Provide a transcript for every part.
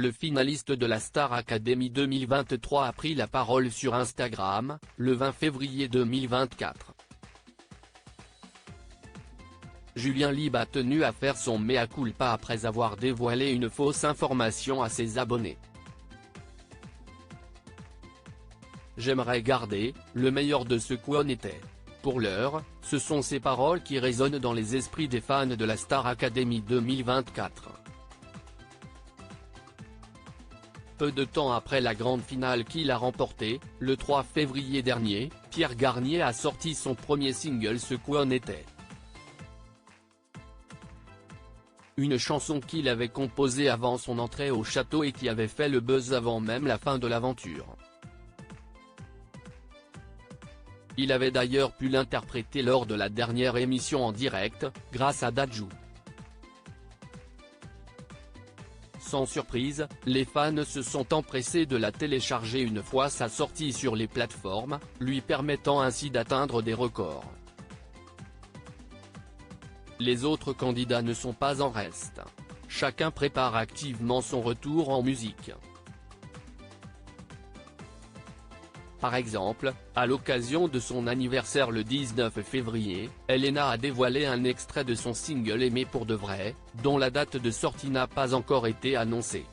Le finaliste de la Star Academy 2023 a pris la parole sur Instagram, le 20 février 2024. Julien Libe a tenu à faire son mea culpa après avoir dévoilé une fausse information à ses abonnés. J'aimerais garder le meilleur de ce qu'on était. Pour l'heure, ce sont ces paroles qui résonnent dans les esprits des fans de la Star Academy 2024. Peu de temps après la grande finale qu'il a remportée, le 3 février dernier, Pierre Garnier a sorti son premier single Ce qu'on était. Une chanson qu'il avait composée avant son entrée au château et qui avait fait le buzz avant même la fin de l'aventure. Il avait d'ailleurs pu l'interpréter lors de la dernière émission en direct, grâce à Dadju. Sans surprise, les fans se sont empressés de la télécharger une fois sa sortie sur les plateformes, lui permettant ainsi d'atteindre des records. Les autres candidats ne sont pas en reste. Chacun prépare activement son retour en musique. Par exemple, à l'occasion de son anniversaire le 19 février, Elena a dévoilé un extrait de son single Aimer pour de vrai, dont la date de sortie n'a pas encore été annoncée.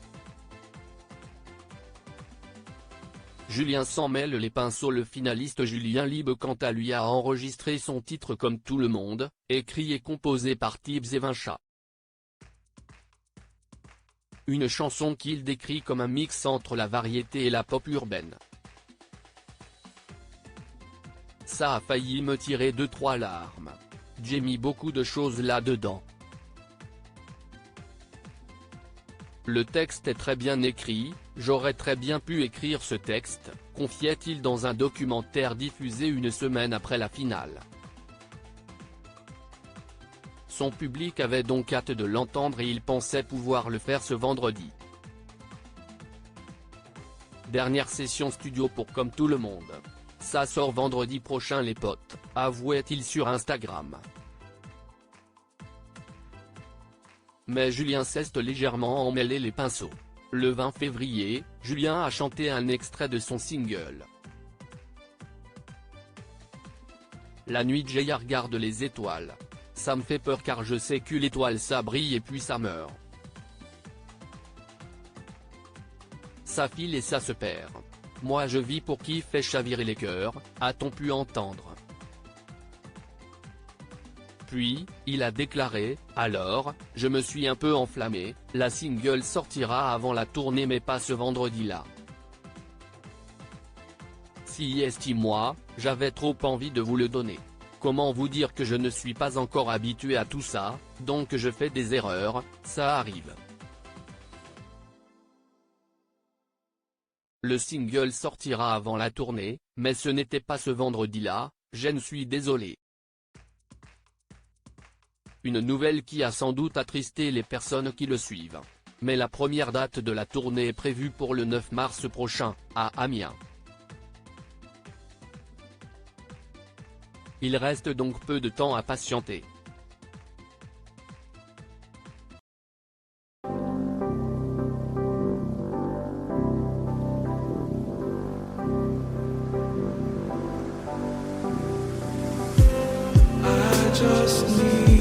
Julien s'en mêle les pinceaux. Le finaliste Julien Libe quant à lui a enregistré son titre Comme tout le monde, écrit et composé par Tibbs et Vincha. Une chanson qu'il décrit comme un mix entre la variété et la pop urbaine. Ça a failli me tirer 2-3 larmes. J'ai mis beaucoup de choses là-dedans. Le texte est très bien écrit, j'aurais très bien pu écrire ce texte, confiait-il dans un documentaire diffusé une semaine après la finale. Son public avait donc hâte de l'entendre et il pensait pouvoir le faire ce vendredi. Dernière session studio pour Comme tout le monde. Ça sort vendredi prochain les potes, avouait-il sur Instagram. Mais Julien s'est légèrement emmêlé les pinceaux. Le 20 février, Julien a chanté un extrait de son single. La nuit j'ai regarde les étoiles. Ça me fait peur car je sais que l'étoile ça brille et puis ça meurt. Ça file et ça se perd. Moi je vis pour qui fait chavirer les cœurs, a-t-on pu entendre. Puis, il a déclaré, alors, je me suis un peu enflammé, la single sortira avant la tournée mais pas ce vendredi-là. Si estime-moi, j'avais trop envie de vous le donner. Comment vous dire que je ne suis pas encore habitué à tout ça, donc je fais des erreurs, ça arrive. Le single sortira avant la tournée, mais ce n'était pas ce vendredi-là, je ne suis désolé. Une nouvelle qui a sans doute attristé les personnes qui le suivent. Mais la première date de la tournée est prévue pour le 9 mars prochain, à Amiens. Il reste donc peu de temps à patienter. I just need